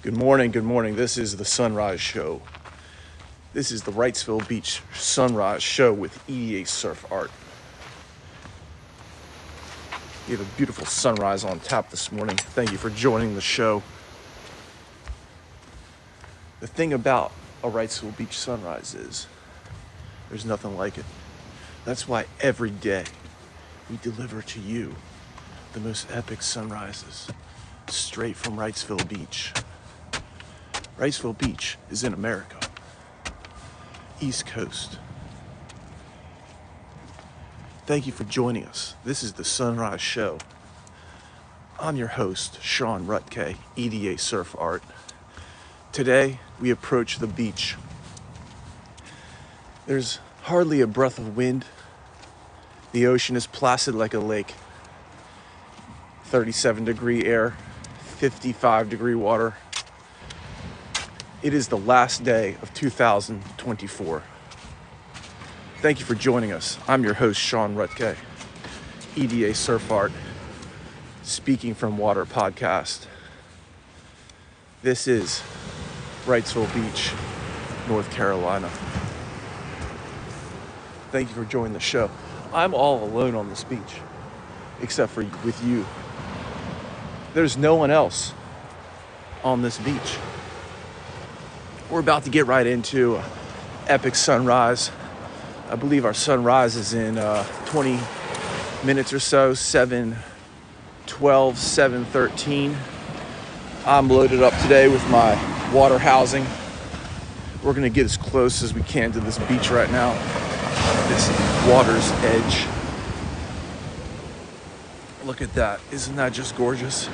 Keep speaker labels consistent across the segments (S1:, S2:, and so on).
S1: Good morning. This is the Sunrise Show. This is the Wrightsville Beach Sunrise Show with EDA Surf Art. We have a beautiful sunrise on tap this morning. Thank you for joining the show. The thing about a Wrightsville Beach sunrise is there's nothing like it. That's why every day we deliver to you the most epic sunrises straight from Wrightsville Beach. Wrightsville Beach is in America, East Coast. Thank you for joining us. This is the Sunrise Show. I'm your host, Sean Ruttkay, EDA Surf Art. Today, we approach the beach. There's hardly a breath of wind. The ocean is placid like a lake. 37-degree air, 55-degree water. It is the last day of 2024. Thank you for joining us. I'm your host, Sean Ruttkay, EDA Surf Art, Speaking from Water podcast. This is Wrightsville Beach, North Carolina. Thank you for joining the show. I'm all alone on this beach, except for with you. There's no one else on this beach. We're about to get right into epic sunrise. I believe our sunrise is in 20 minutes or so, 7:12, 7:13. I'm loaded up today with my water housing. We're gonna get as close as we can to this beach right now, this water's edge. Look at that, isn't that just gorgeous?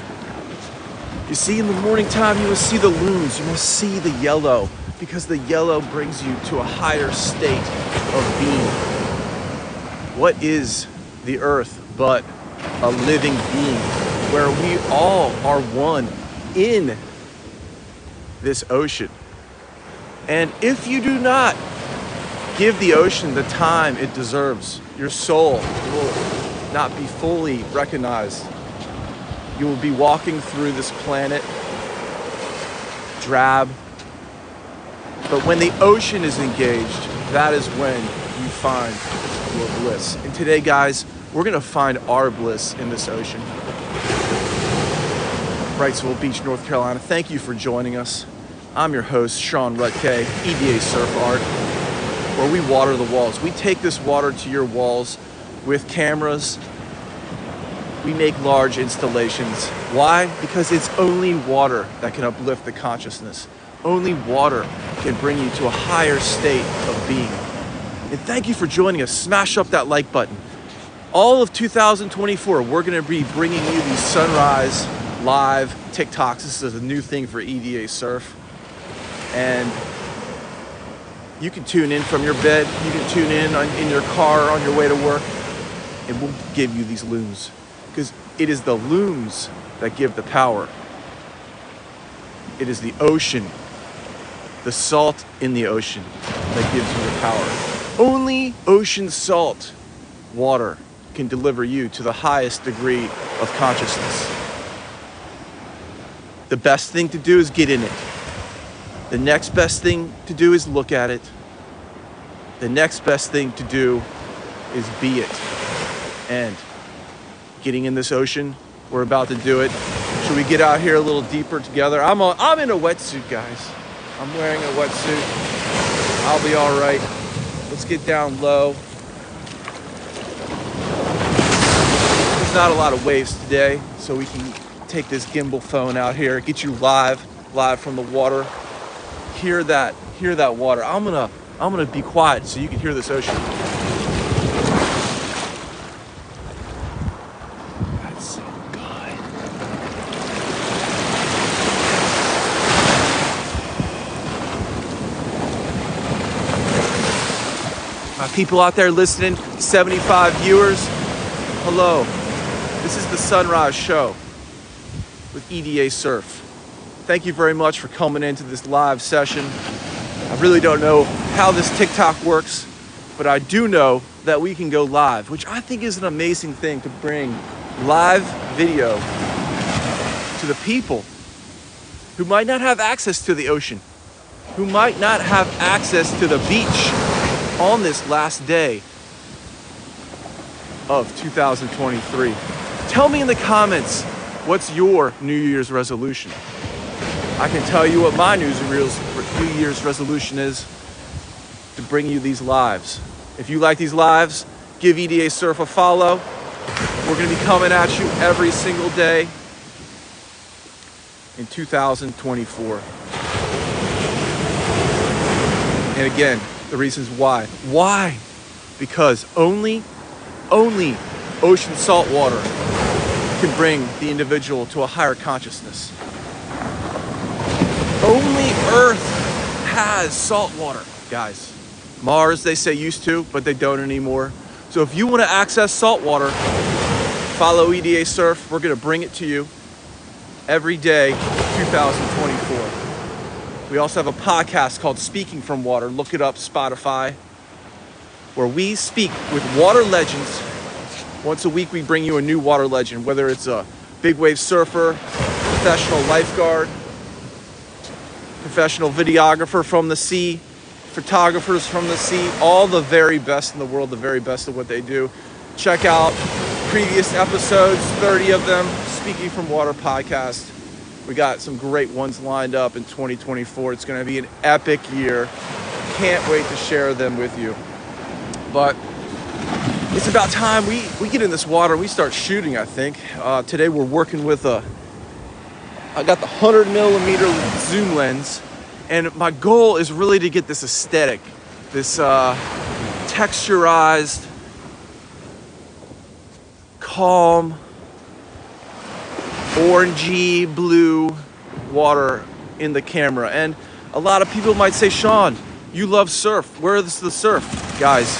S1: You see, in the morning time, you must see the loons, you must see the yellow, because the yellow brings you to a higher state of being. What is the earth but a living being where we all are one in this ocean? And if you do not give the ocean the time it deserves, your soul will not be fully recognized. You will be walking through this planet drab. But when the ocean is engaged, that is when you find your bliss. And today, guys, we're gonna find our bliss in this ocean. Wrightsville Beach, North Carolina. Thank you for joining us. I'm your host, Sean Ruttkay, EDA Surf Art, where we water the walls. We take this water to your walls with cameras. We make large installations. Why? Because it's only water that can uplift the consciousness. Only water can bring you to a higher state of being. And thank you for joining us. Smash up that like button. All of 2024, we're gonna be bringing you these sunrise live TikToks. This is a new thing for EDA Surf. And you can tune in from your bed. You can tune in your car on your way to work. And we'll give you these looms. Because it is the looms that give the power. It is the ocean, the salt in the ocean, that gives you the power. Only ocean salt water can deliver you to the highest degree of consciousness. The best thing to do is get in it. The next best thing to do is look at it. The next best thing to do is be it. And getting in this ocean, we're about to do it. Should we get out here a little deeper together? I'm in a wetsuit, guys. I'm wearing a wetsuit. I'll be all right. Let's get down low. There's not a lot of waves today, so we can take this gimbal phone out here, get you live from the water. Hear that water. I'm gonna be quiet so you can hear this ocean. People out there listening, 75 viewers, hello. This is the Sunrise Show with EDA Surf. Thank you very much for coming into this live session. I really don't know how this TikTok works, but I do know that we can go live, which I think is an amazing thing, to bring live video to the people who might not have access to the ocean, who might not have access to the beach on this last day of 2023. Tell me in the comments, what's your New Year's resolution? I can tell you what my New Year's resolution is: to bring you these lives. If you like these lives, give EDA Surf a follow. We're going to be coming at you every single day in 2024. And again, the reasons why. Why? Because only ocean salt water can bring the individual to a higher consciousness. Only Earth has salt water, guys. Mars, they say, used to, but they don't anymore. So if you want to access salt water, follow EDA Surf. We're going to bring it to you every day, 2024. We also have a podcast called Speaking from Water. Look it up, Spotify, where we speak with water legends. Once a week, we bring you a new water legend, whether it's a big wave surfer, professional lifeguard, professional videographer from the sea, photographers from the sea, all the very best in the world, the very best of what they do. Check out previous episodes, 30 of them, Speaking from Water podcast. We got some great ones lined up in 2024. It's going to be an epic year. Can't wait to share them with you. But it's about time we get in this water and we start shooting, I think. Today we're working with I got the 100 millimeter zoom lens, and my goal is really to get this aesthetic, this texturized, calm, orangey blue water in the camera. And a lot of people might say, Sean, you love surf. Where is the surf? Guys,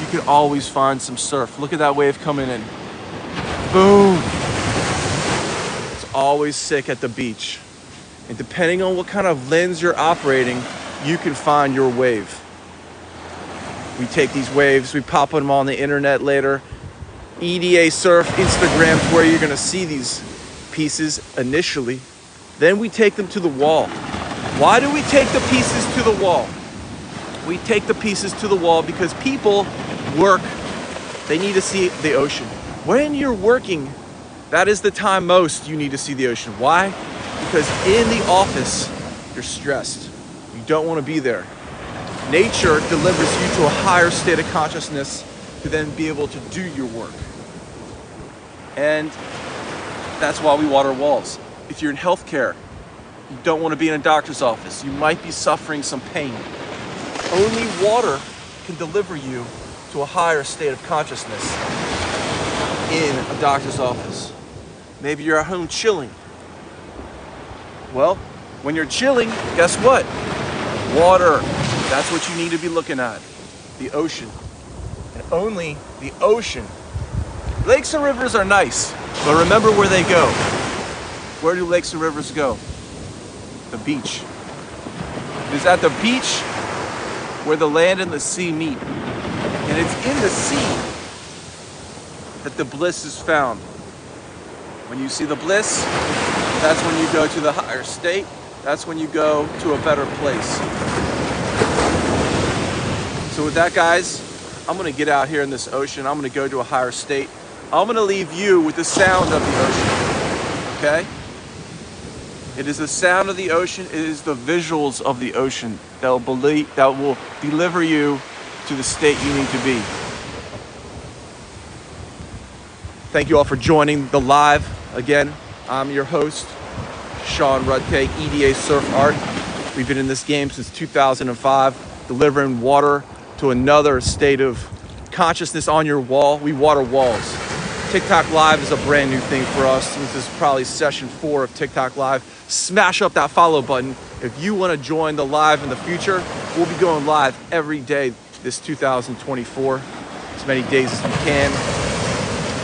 S1: you can always find some surf. Look at that wave coming in. Boom. It's always sick at the beach. And depending on what kind of lens you're operating, you can find your wave. We take these waves, we pop them on the internet later. EDA Surf, Instagram's where you're gonna see these pieces initially. Then we take them to the wall. Why do we take the pieces to the wall? We take the pieces to the wall because people work. They need to see the ocean. When you're working, that is the time most you need to see the ocean. Why? Because in the office, you're stressed. You don't want to be there. Nature delivers you to a higher state of consciousness to then be able to do your work. And that's why we water walls. If you're in healthcare, you don't want to be in a doctor's office. You might be suffering some pain. Only water can deliver you to a higher state of consciousness in a doctor's office. Maybe you're at home chilling. Well, when you're chilling, guess what? Water. That's what you need to be looking at. The ocean. And only the ocean. Lakes and rivers are nice, but remember where they go. Where do lakes and rivers go? The beach. It is at the beach where the land and the sea meet. And it's in the sea that the bliss is found. When you see the bliss, that's when you go to the higher state. That's when you go to a better place. So with that, guys, I'm gonna get out here in this ocean. I'm gonna go to a higher state. I'm gonna leave you with the sound of the ocean, okay? It is the sound of the ocean. It is the visuals of the ocean that will deliver you to the state you need to be. Thank you all for joining the live. Again, I'm your host, Sean Ruttkay, EDA Surf Art. We've been in this game since 2005, delivering water to another state of consciousness on your wall. We water walls. TikTok Live is a brand new thing for us. This is probably session 4 of TikTok Live. Smash up that follow button. If you want to join the live in the future, we'll be going live every day this 2024, as many days as we can.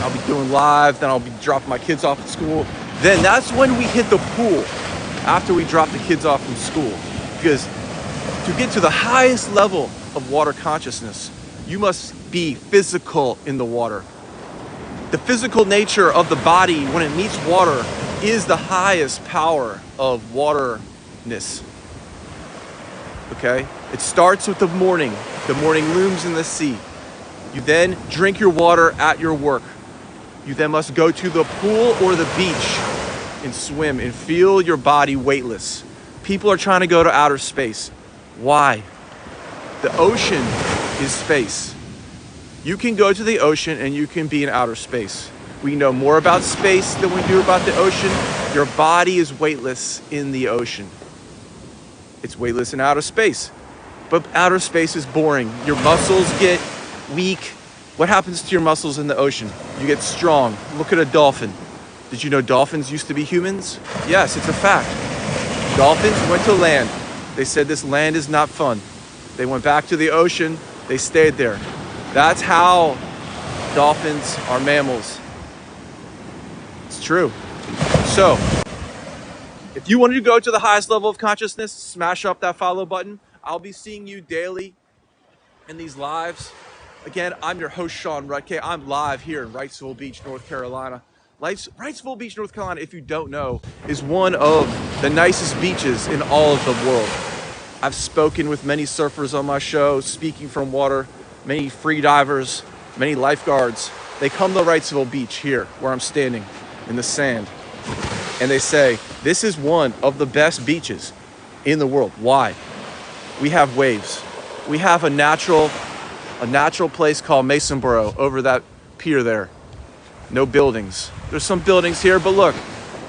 S1: I'll be doing live, then I'll be dropping my kids off at school. Then that's when we hit the pool, after we drop the kids off from school. Because to get to the highest level of water consciousness, you must be physical in the water. The physical nature of the body when it meets water is the highest power of waterness. Okay? It starts with the morning. The morning looms in the sea. You then drink your water at your work. You then must go to the pool or the beach and swim and feel your body weightless. People are trying to go to outer space. Why? The ocean is space. You can go to the ocean and you can be in outer space. We know more about space than we do about the ocean. Your body is weightless in the ocean. It's weightless in outer space. But outer space is boring. Your muscles get weak. What happens to your muscles in the ocean? You get strong. Look at a dolphin. Did you know dolphins used to be humans? Yes, it's a fact. Dolphins went to land. They said this land is not fun. They went back to the ocean. They stayed there. That's how dolphins are mammals. It's true. So, if you wanted to go to the highest level of consciousness, smash up that follow button. I'll be seeing you daily in these lives. Again, I'm your host, Sean Ruttkay. I'm live here in Wrightsville Beach, North Carolina. Wrightsville Beach, North Carolina, if you don't know, is one of the nicest beaches in all of the world. I've spoken with many surfers on my show, speaking from water, many free divers, many lifeguards. They come to Wrightsville Beach here, where I'm standing in the sand, and they say, this is one of the best beaches in the world. Why? We have waves. We have a natural place called Masonboro over that pier there. No buildings. There's some buildings here, but look,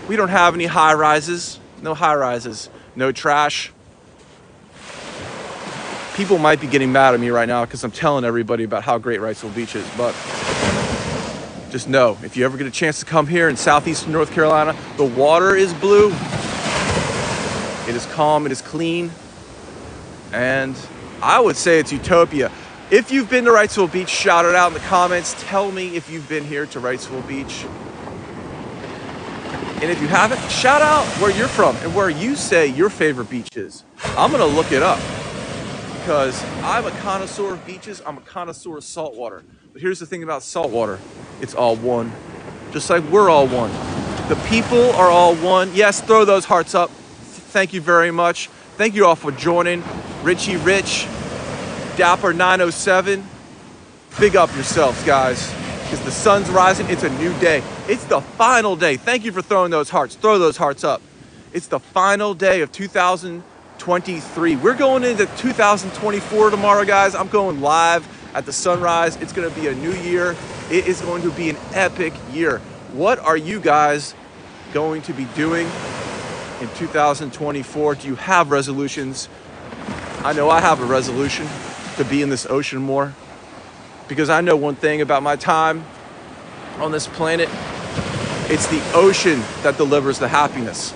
S1: we don't have any high rises. No high rises. No trash. People might be getting mad at me right now because I'm telling everybody about how great Wrightsville Beach is, but just know, if you ever get a chance to come here in southeastern North Carolina, the water is blue. It is calm, it is clean, and I would say it's utopia. If you've been to Wrightsville Beach, shout it out in the comments. Tell me if you've been here to Wrightsville Beach. And if you haven't, shout out where you're from and where you say your favorite beach is. I'm gonna look it up because I'm a connoisseur of beaches. I'm a connoisseur of saltwater. But here's the thing about saltwater. It's all one. Just like we're all one. The people are all one. Yes, throw those hearts up. Thank you very much. Thank you all for joining. Richie Rich, Dapper 907. Big up yourselves, guys. Because the sun's rising. It's a new day. It's the final day. Thank you for throwing those hearts. Throw those hearts up. It's the final day of 2023. We're going into 2024 tomorrow, guys. I'm going live at the sunrise. It's going to be a new year. It is going to be an epic year. What are you guys going to be doing in 2024? Do you have resolutions? I know I have a resolution to be in this ocean more, because I know one thing about my time on this planet. It's the ocean that delivers the happiness.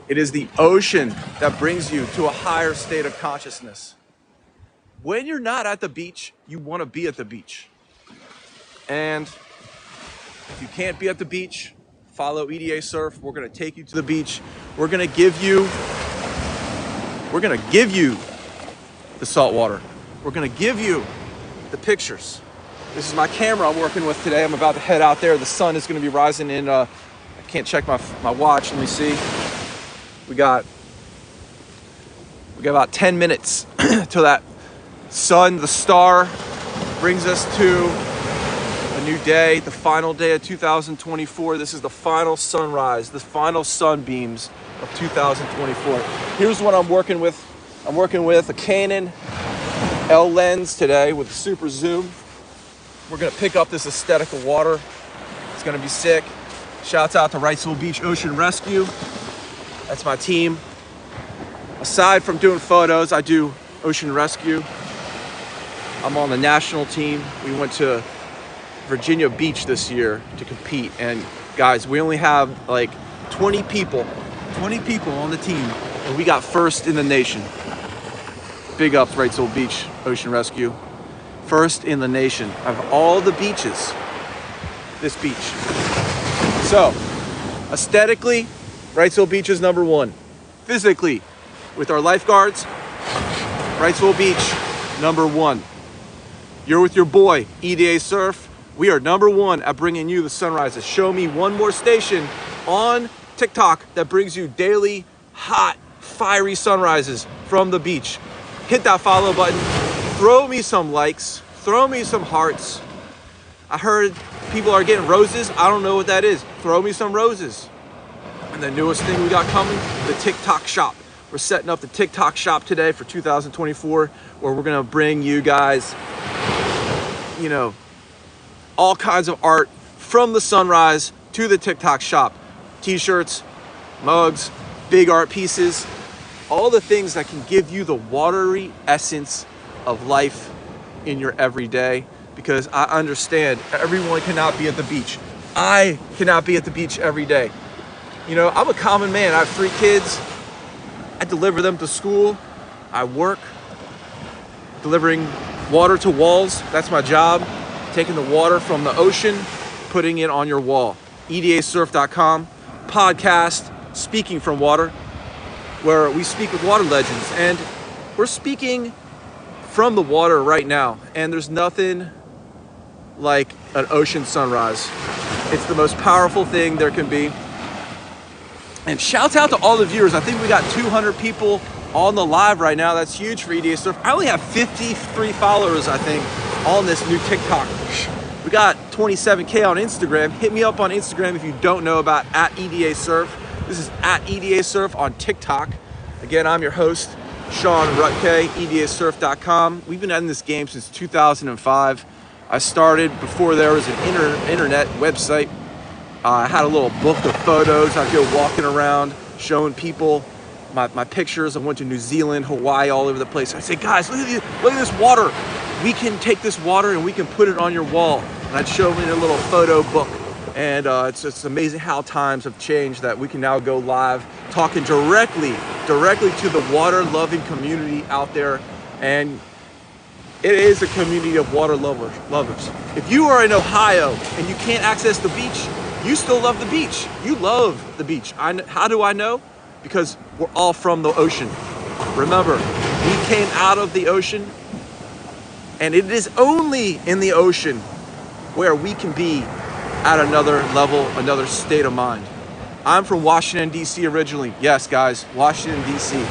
S1: It is the ocean that brings you to a higher state of consciousness. When you're not at the beach, you want to be at the beach. And if you can't be at the beach, follow EDA Surf. We're going to take you to the beach. We're going to give you the salt water. We're going to give you the pictures. This is my camera I'm working with today. I'm about to head out there. The sun is going to be rising in, I can't check my watch. Let me see. We got about 10 minutes till that sun, the star, brings us to a new day, the final day of 2024. This is the final sunrise, the final sunbeams of 2024. Here's what I'm working with. I'm working with a Canon L lens today with a super zoom. We're gonna pick up this aesthetic of water. It's gonna be sick. Shouts out to Wrightsville Beach Ocean Rescue. That's my team. Aside from doing photos, I do ocean rescue. I'm on the national team. We went to Virginia Beach this year to compete. And guys, we only have like 20 people on the team, and we got first in the nation. Big up Wrightsville Beach Ocean Rescue. First in the nation of all the beaches, this beach. So, aesthetically, Wrightsville Beach is number one. Physically, with our lifeguards, Wrightsville Beach, number one. You're with your boy, EDA Surf. We are number one at bringing you the sunrises. Show me one more station on TikTok that brings you daily, hot, fiery sunrises from the beach. Hit that follow button. Throw me some likes. Throw me some hearts. I heard people are getting roses. I don't know what that is. Throw me some roses. And the newest thing we got coming, the TikTok shop. We're setting up the TikTok shop today for 2024, where we're gonna bring you guys, you know, all kinds of art from the sunrise to the TikTok shop. T-shirts, mugs, big art pieces, all the things that can give you the watery essence of life in your everyday. Because I understand everyone cannot be at the beach. I cannot be at the beach every day. You know, I'm a common man. I have 3 kids. I deliver them to school. I work delivering water to walls. That's my job. Taking the water from the ocean, putting it on your wall. EDAsurf.com, podcast, Speaking from Water, where we speak with water legends. And we're speaking from the water right now. And there's nothing like an ocean sunrise. It's the most powerful thing there can be. And shouts out to all the viewers. I think we got 200 people on the live right now. That's huge for EDA Surf. I only have 53 followers, I think, on this new TikTok. We got 27K on Instagram. Hit me up on Instagram if you don't know about @EDA Surf. This is @EDA Surf on TikTok. Again, I'm your host, Sean Ruttkay, EDAsurf.com. We've been in this game since 2005. I started before there was an internet website. I had a little book of photos. I'd go walking around showing people my pictures. I went to New Zealand, Hawaii, all over the place. I'd say, guys, look at this water. We can take this water and we can put it on your wall. And I'd show them in a little photo book. And it's amazing how times have changed, that we can now go live talking directly to the water-loving community out there. And it is a community of water lovers. If you are in Ohio and you can't access the beach, you still love the beach. You love the beach. How do I know? Because we're all from the ocean. Remember, we came out of the ocean, and it is only in the ocean where we can be at another level, another state of mind. I'm from Washington, D.C. originally. Yes, guys, Washington, D.C.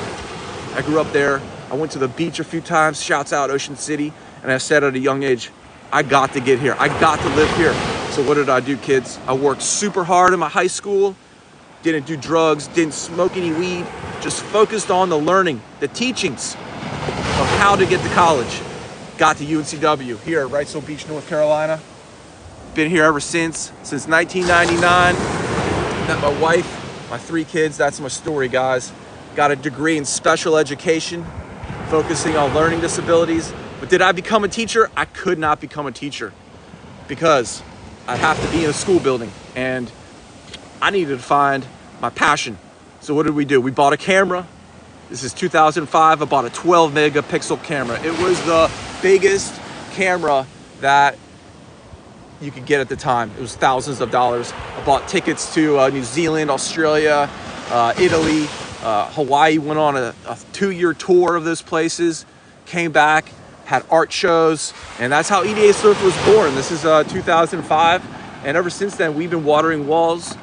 S1: I grew up there. I went to the beach a few times. Shouts out Ocean City. And I said at a young age, I got to get here. I got to live here. So what did I do, kids? I worked super hard in my high school, didn't do drugs, didn't smoke any weed, just focused on the learning, the teachings of how to get to college. Got to UNCW here at Wrightsville Beach, North Carolina. Been here ever since 1999. Met my wife, my 3 kids. That's my story, guys. Got a degree in special education, focusing on learning disabilities. But did I become a teacher? I could not become a teacher because I'd have to be in a school building, and I needed to find my passion. So what did we do? We bought a camera. This is 2005. I bought a 12 megapixel camera. It was the biggest camera that you could get at the time. It was thousands of dollars. I bought tickets to New Zealand, Australia, Italy, Hawaii. Went on a 2-year tour of those places, came back, had art shows, and that's how EDA Surf was born. This is 2005, and ever since then, we've been watering walls.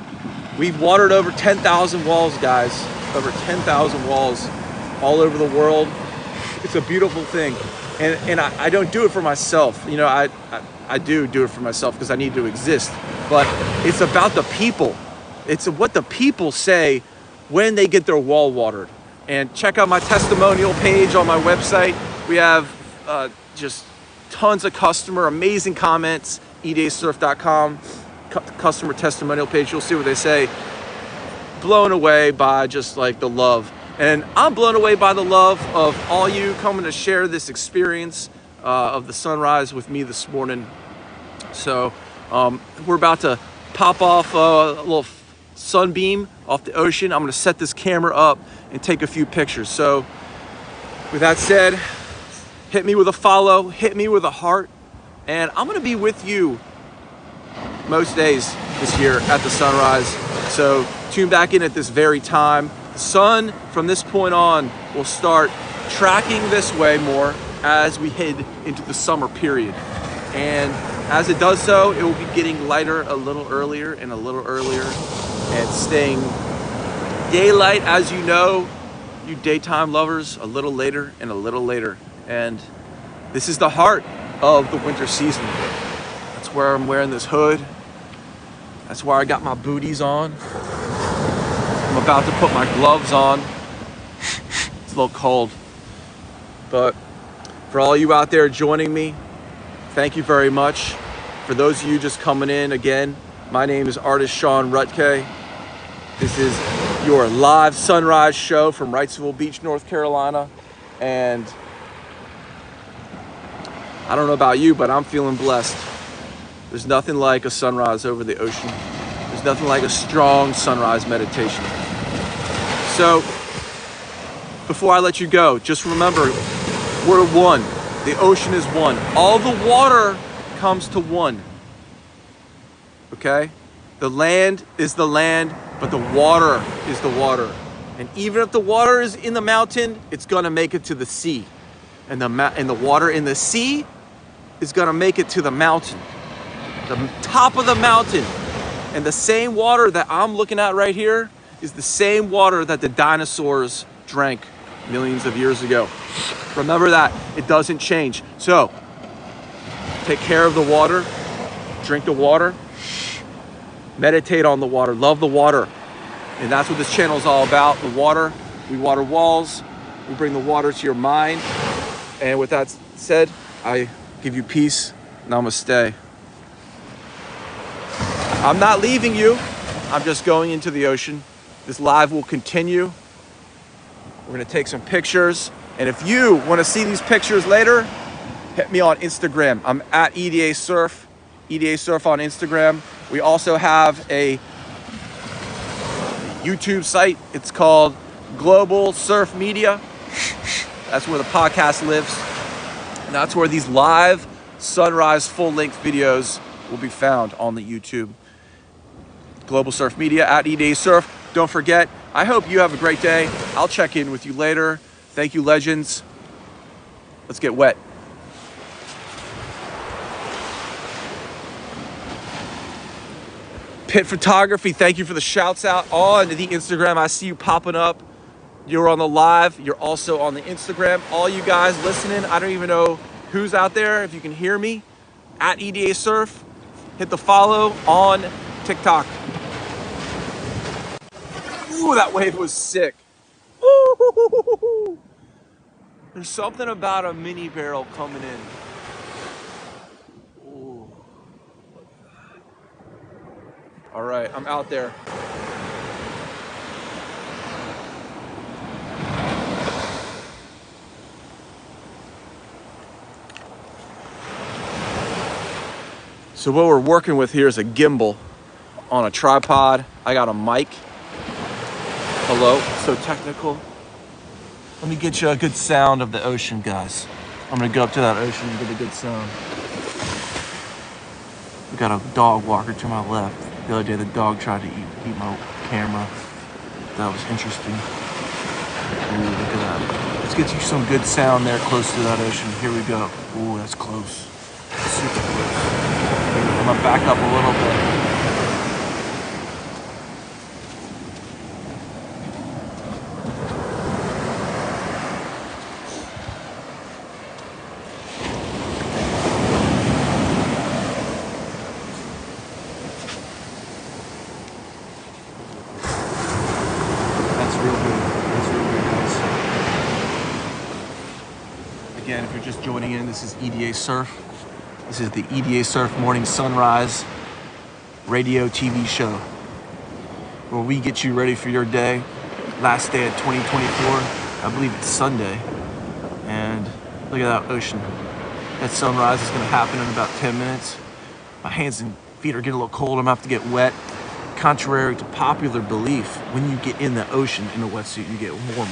S1: We've watered over 10,000 walls, guys. Over 10,000 walls all over the world. It's a beautiful thing. And I don't do it for myself. You know, I do it for myself because I need to exist. But it's about the people. It's what the people say when they get their wall watered. And check out my testimonial page on my website. We have just tons of amazing comments. EDAsurf.com, customer testimonial page. You'll see what they say. Blown away by just like the love. And I'm blown away by the love of all you coming to share this experience of the sunrise with me this morning. So we're about to pop off a little sunbeam off the ocean. I'm going to set this camera up and take a few pictures. So with that said, hit me with a follow, hit me with a heart, and I'm going to be with you most days this year at the sunrise. So tune back in at this very time. The sun from this point on will start tracking this way more as we head into the summer period. And as it does so, it will be getting lighter a little earlier and a little earlier. and staying daylight, as you know, you daytime lovers, a little later and a little later. And this is the heart of the winter season. That's where I'm wearing this hood. That's where I got my booties on. I'm about to put my gloves on. It's a little cold. But for all you out there joining me, thank you very much. For those of you just coming in, again, my name is artist Sean Ruttkay. This is your live sunrise show from Wrightsville Beach, North Carolina. And I don't know about you, but I'm feeling blessed. There's nothing like a sunrise over the ocean. There's nothing like a strong sunrise meditation. So, before I let you go, just remember, we're one. The ocean is one. All the water comes to one. Okay? The land is the land, but the water is the water. And even if the water is in the mountain, it's gonna make it to the sea. And the water in the sea is gonna make it to the mountain. The top of the mountain. And the same water that I'm looking at right here is the same water that the dinosaurs drank millions of years ago. Remember that, it doesn't change. So, take care of the water, drink the water, meditate on the water, love the water. And that's what this channel is all about, the water. We water walls, we bring the water to your mind. And with that said, I give you peace, namaste. I'm not leaving you, I'm just going into the ocean. This live will continue. We're gonna take some pictures. And if you wanna see these pictures later, hit me on Instagram. I'm at EDA Surf on Instagram. We also have a YouTube site. It's called Global Surf Media. That's where the podcast lives. And that's where these live sunrise full-length videos will be found on the YouTube. Global Surf Media, at EDA Surf. Don't forget, I hope you have a great day. I'll check in with you later. Thank you, legends. Let's get wet. Pit Photography, thank you for the shouts out on the Instagram. I see you popping up. You're on the live. You're also on the Instagram. All you guys listening, I don't even know who's out there. If you can hear me, at EDA Surf, hit the follow on TikTok. Ooh, that wave was sick. Ooh. There's something about a mini barrel coming in. Ooh. All right, I'm out there. So what we're working with here is a gimbal on a tripod. I got a mic. Hello, so technical. Let me get you a good sound of the ocean, guys. I'm gonna go up to that ocean and get a good sound. We got a dog walker to my left. The other day, the dog tried to eat my camera. That was interesting. Ooh, look at that. Let's get you some good sound there close to that ocean. Here we go. Ooh, that's close. Super close. I'm gonna back up a little bit. Again, if you're just joining in, this is EDA Surf. This is the EDA Surf Morning Sunrise radio TV show, where we get you ready for your day. Last day of 2024, I believe it's Sunday. And look at that ocean. That sunrise is gonna happen in about 10 minutes. My hands and feet are getting a little cold, I'm gonna have to get wet. Contrary to popular belief, when you get in the ocean in a wetsuit, you get warmer.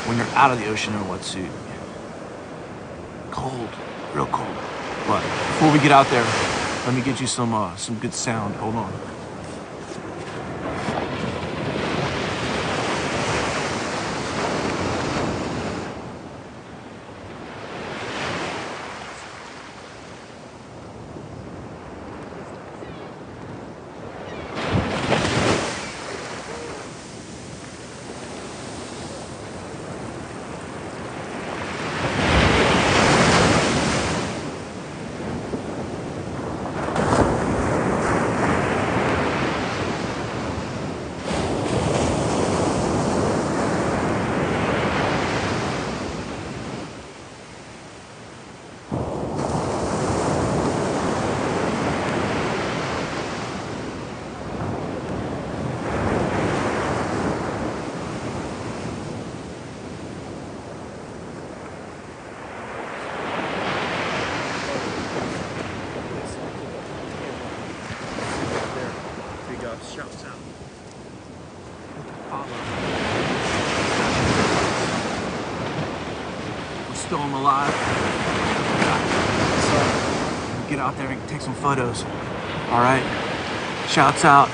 S1: When you're out of the ocean in a wetsuit, cold, real cold. But before we get out there, let me get you some good sound. Hold on. still am alive. So get out there and take some photos. All right. Shouts out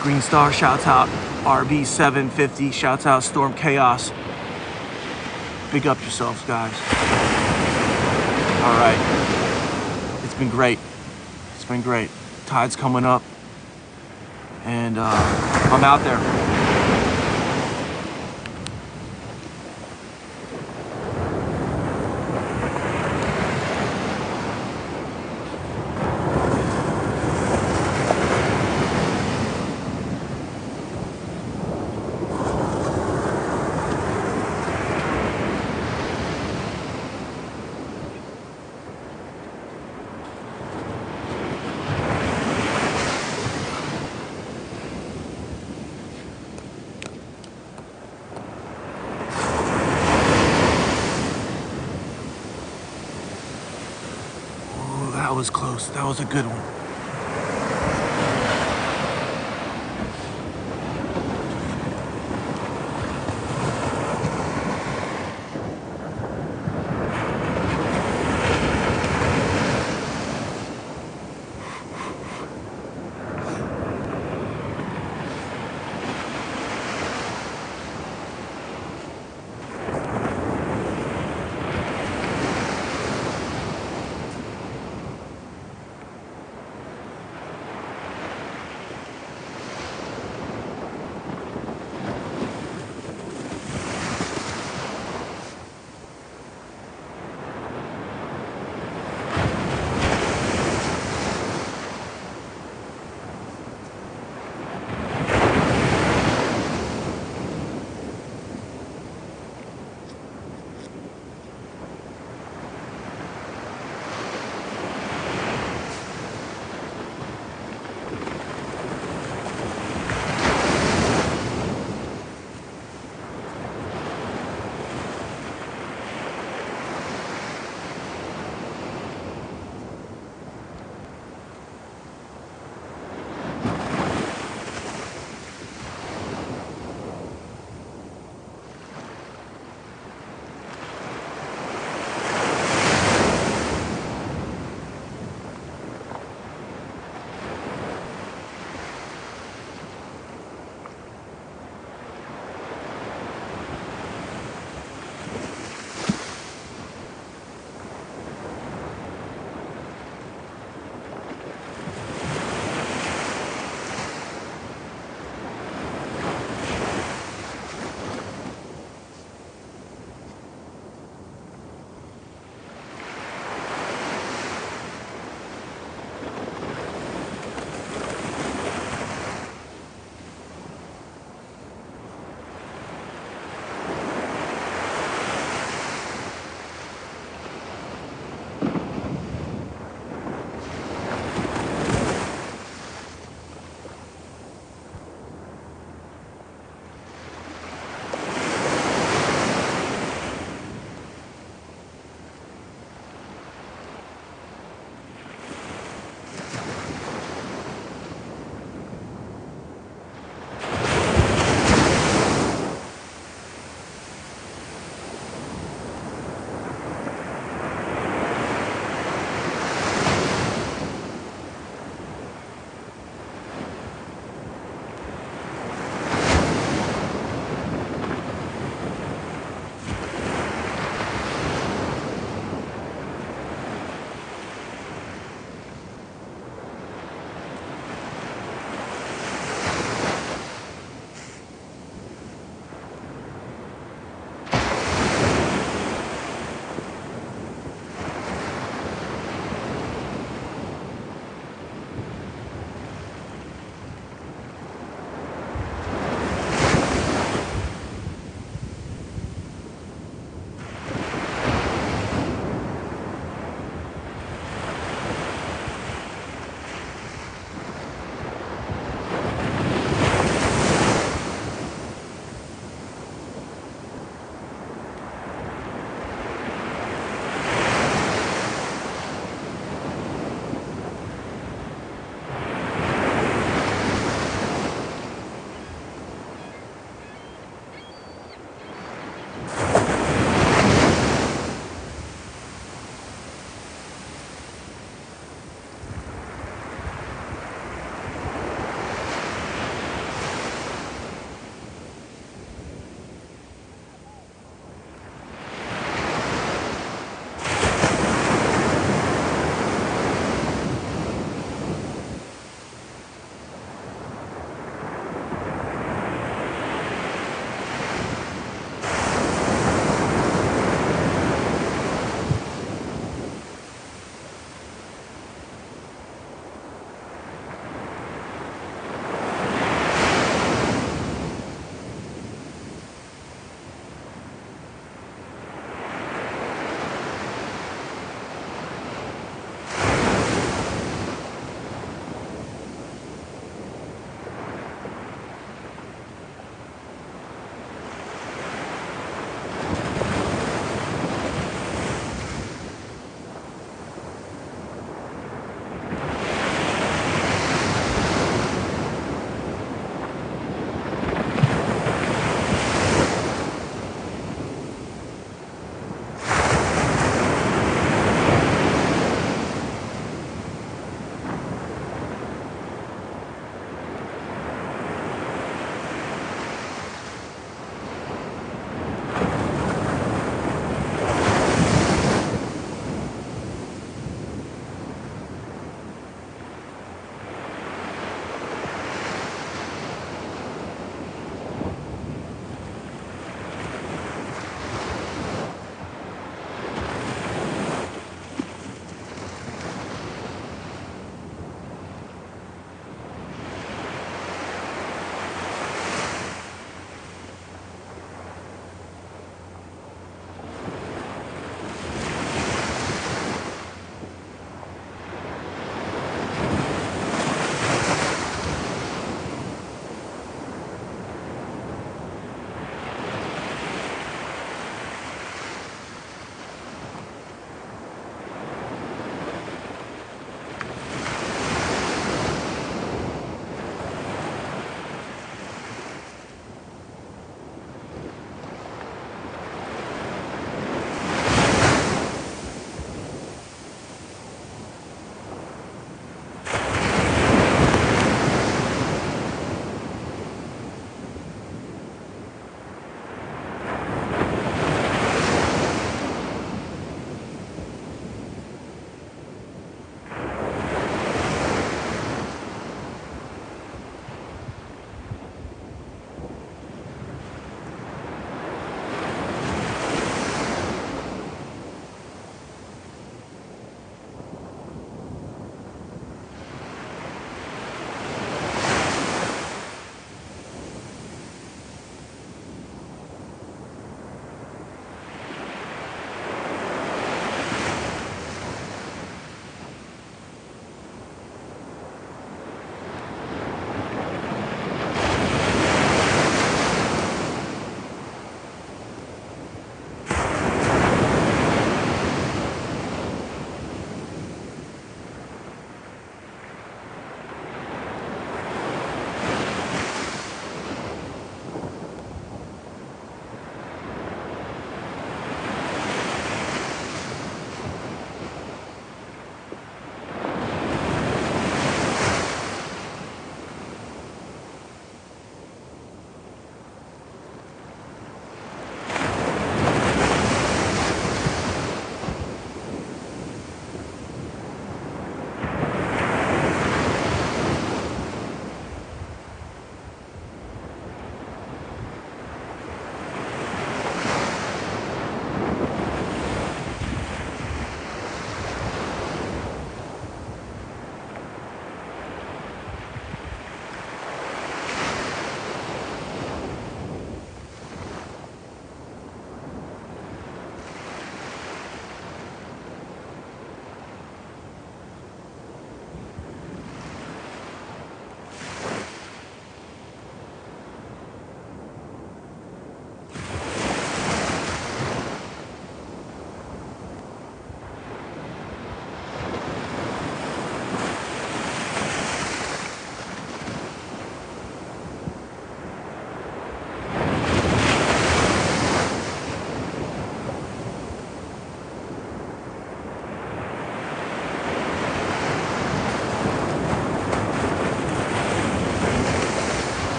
S1: Green Star. Shouts out RB750. Shouts out Storm Chaos. Big up yourselves, guys. All right. It's been great. It's been great. Tide's coming up, and I'm out there. That was close. That was a good one.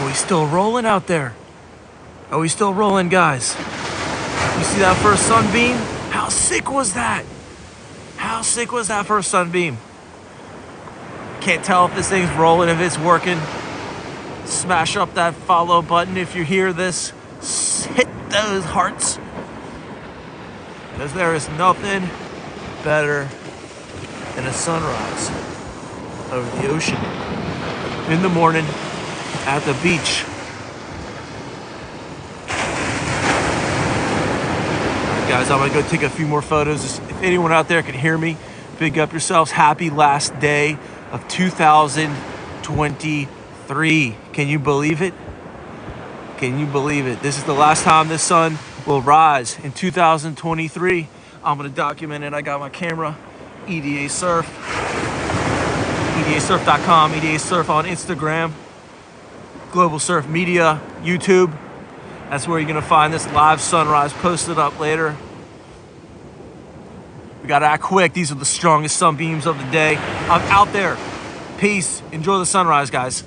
S1: we still rolling out there? Are we still rolling, guys? You see that first sunbeam? How sick was that? How sick was that first sunbeam? Can't tell if this thing's rolling, if it's working. Smash up that follow button if you hear this. Hit those hearts. Because there is nothing better than a sunrise over the ocean in the morning at the beach. Guys, I'm gonna go take a few more photos. If anyone out there can hear me, big up yourselves. Happy last day of 2023. Can you believe it? Can you believe it? This is the last time the sun will rise in 2023. I'm gonna document it. I got my camera, EDA Surf, EDAsurf.com, EDA Surf on Instagram, Global Surf Media, YouTube. That's where you're gonna find this live sunrise posted up later. We gotta act quick. These are the strongest sunbeams of the day. I'm out there. Peace. Enjoy the sunrise, guys.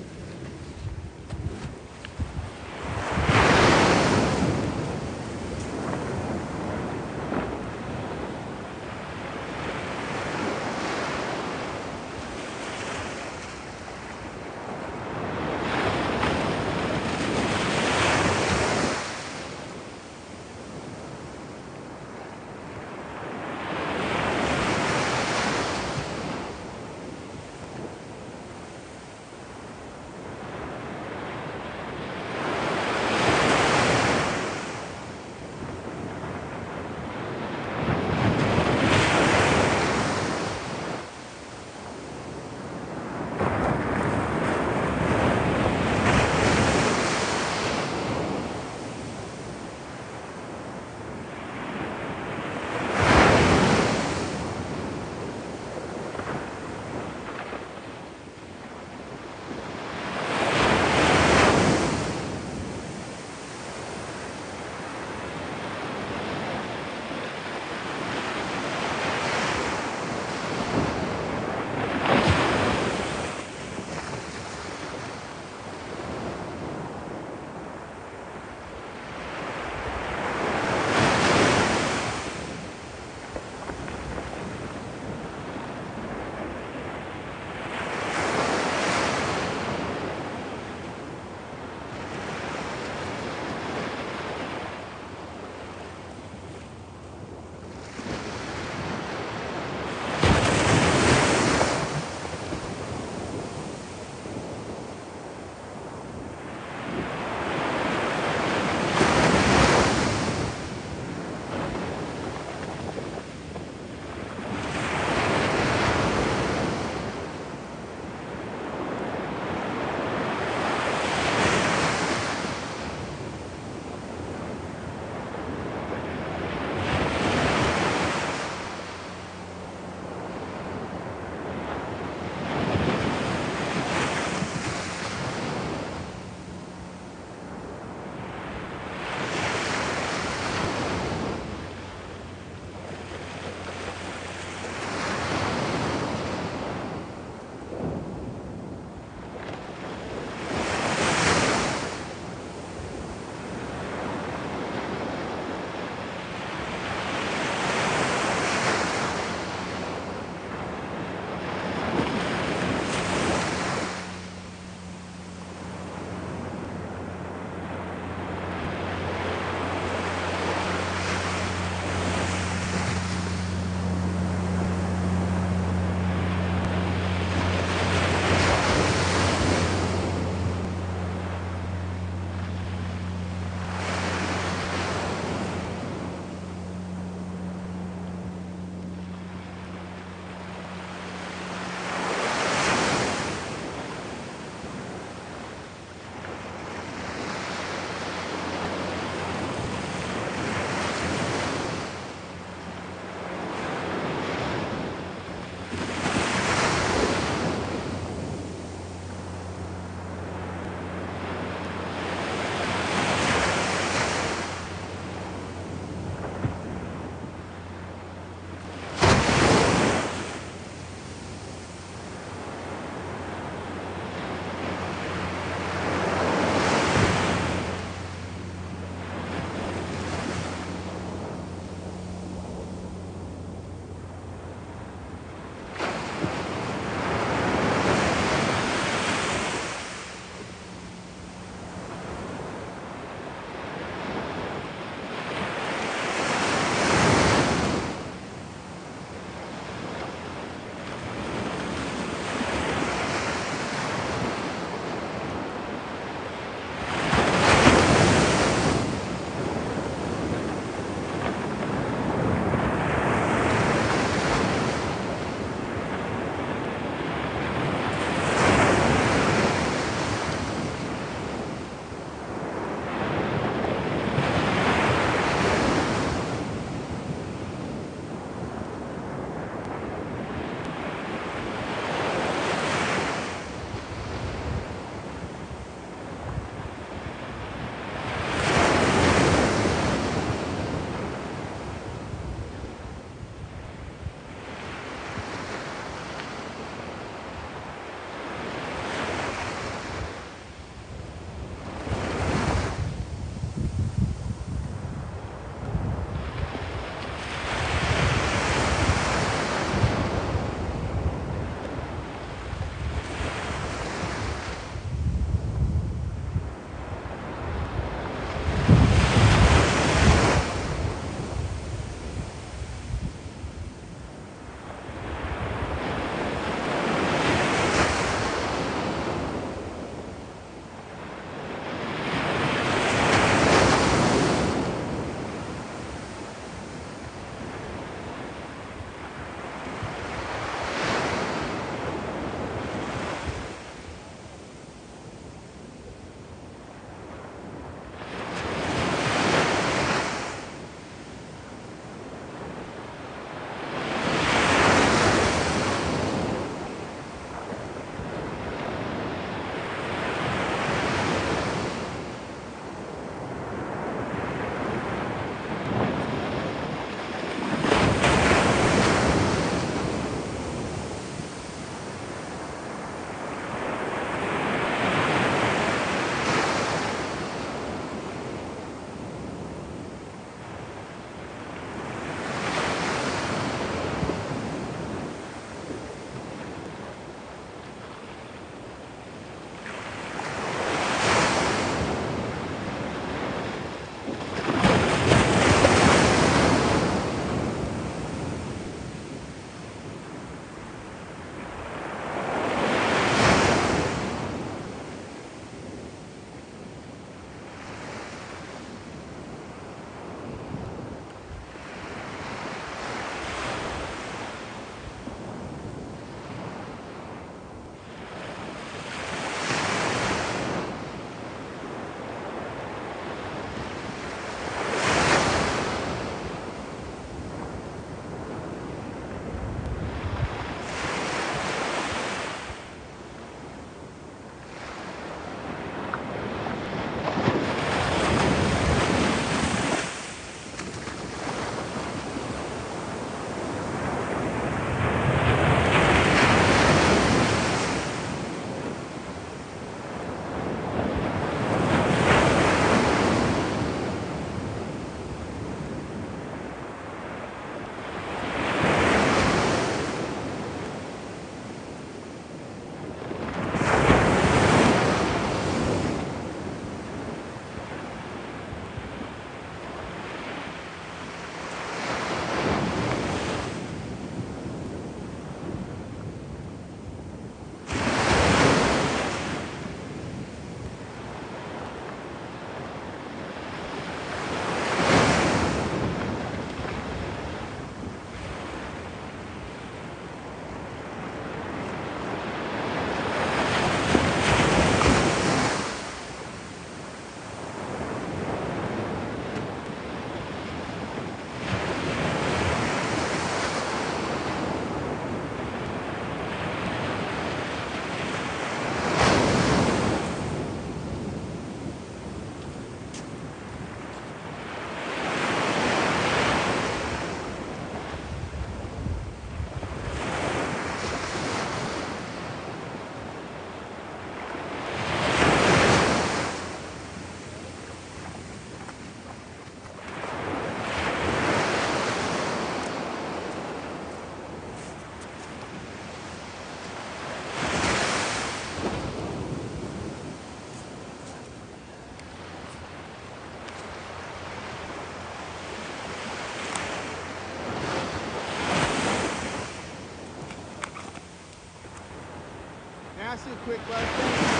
S2: ask you a quick question?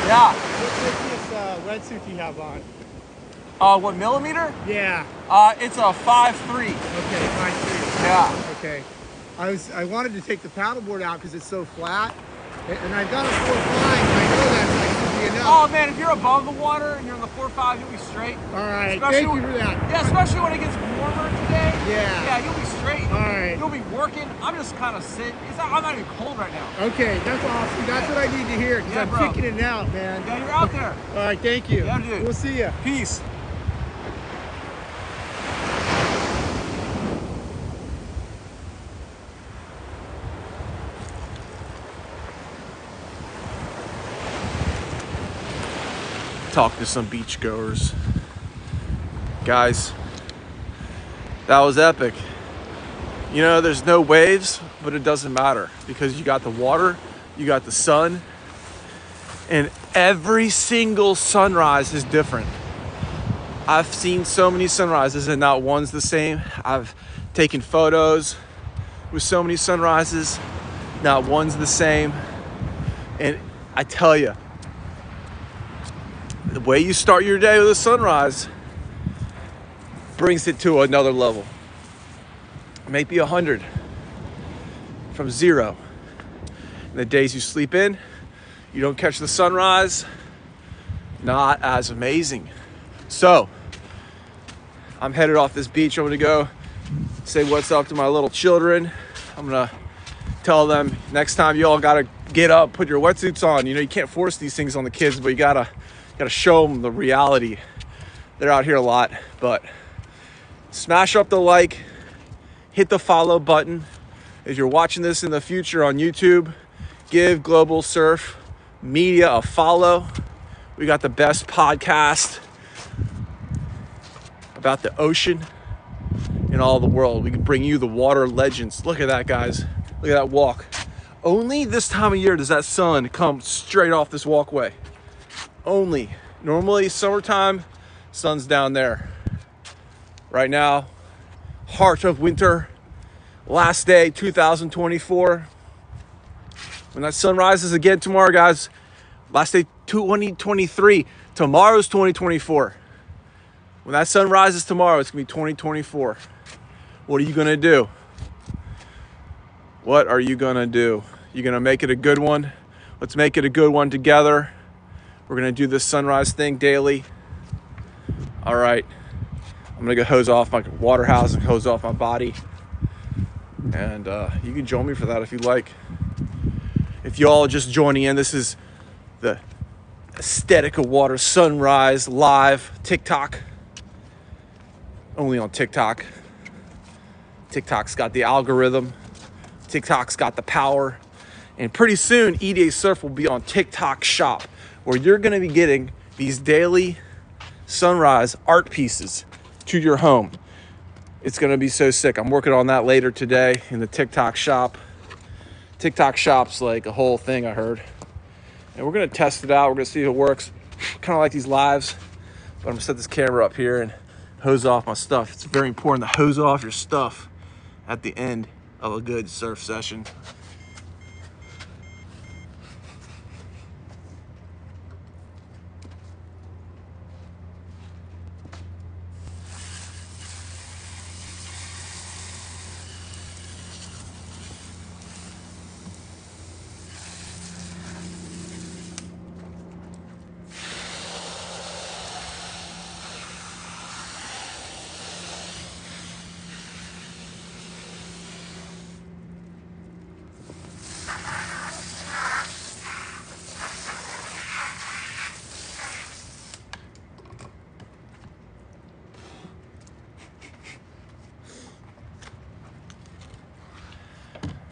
S1: Yeah.
S2: What's this wetsuit you have on?
S1: What millimeter?
S2: Yeah.
S1: It's a 5.3.
S2: Okay, 5.3.
S1: Yeah.
S2: Okay. I wanted to take the paddleboard out because it's so flat, and I've got a 4.5. I know that's like should be enough.
S1: Oh man, if you're above the water and you're in the 4.5, you'll be straight.
S2: All right.
S1: Especially
S2: Thank you for that.
S1: Yeah, especially when it gets warmer today.
S2: Yeah.
S1: Yeah, you'll be straight.
S2: All right.
S1: You'll be working. I'm just kind of sitting. I'm not even cold right now.
S2: Okay, that's awesome. That's what I need to hear because
S1: Yeah,
S2: I'm
S1: bro.
S2: kicking it out, man.
S1: Yeah, you're out there.
S2: All right, thank you.
S1: Yeah, dude.
S2: We'll see you.
S1: Peace. Talk to some beachgoers. Guys, that was epic. You know, there's no waves, but it doesn't matter because you got the water, you got the sun, and every single sunrise is different. I've seen so many sunrises and not one's the same. I've taken photos with so many sunrises, not one's the same. And I tell you, the way you start your day with a sunrise brings it to another level. Maybe 100 from 0. And the days you sleep in, you don't catch the sunrise, not as amazing. So, I'm headed off this beach. I'm gonna go say what's up to my little children. I'm gonna tell them next time you all gotta get up, put your wetsuits on. You know, you can't force these things on the kids, but you gotta show them the reality. They're out here a lot, but smash up the like, hit the follow button. If you're watching this in the future on YouTube, give Global Surf Media a follow. We got the best podcast about the ocean in all the world. We can bring you the water legends. Look at that, guys. Look at that walk. Only this time of year does that sun come straight off this walkway. Only. Normally, summertime, sun's down there. Right now, heart of winter, last day, 2024. When that sun rises again tomorrow, guys, last day, 2023. Tomorrow's 2024. When that sun rises tomorrow, it's going to be 2024. What are you going to do? What are you going to do? You're going to make it a good one? Let's make it a good one together. We're going to do this sunrise thing daily. All right. I'm going to go hose off my water house and hose off my body. And you can join me for that if you like. If you all are just joining in, this is the Aesthetic of Water Sunrise Live TikTok. Only on TikTok. TikTok's got the algorithm. TikTok's got the power. And pretty soon, EDA Surf will be on TikTok Shop, where you're going to be getting these daily sunrise art pieces to your home. It's going to be so sick. I'm working on that later today in the TikTok Shop. TikTok Shop's like a whole thing, I heard. And we're going to test it out. We're going to see if it works. Kind of like these lives. But I'm going to set this camera up here and hose off my stuff. It's very important to hose off your stuff at the end of a good surf session.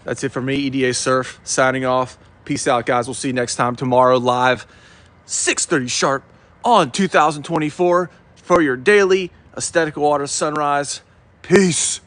S1: That's it for me, EDA Surf, signing off. Peace out, guys. We'll see you next time tomorrow live, 6:30 sharp on 2024 for your daily Aesthetic Water Sunrise. Peace.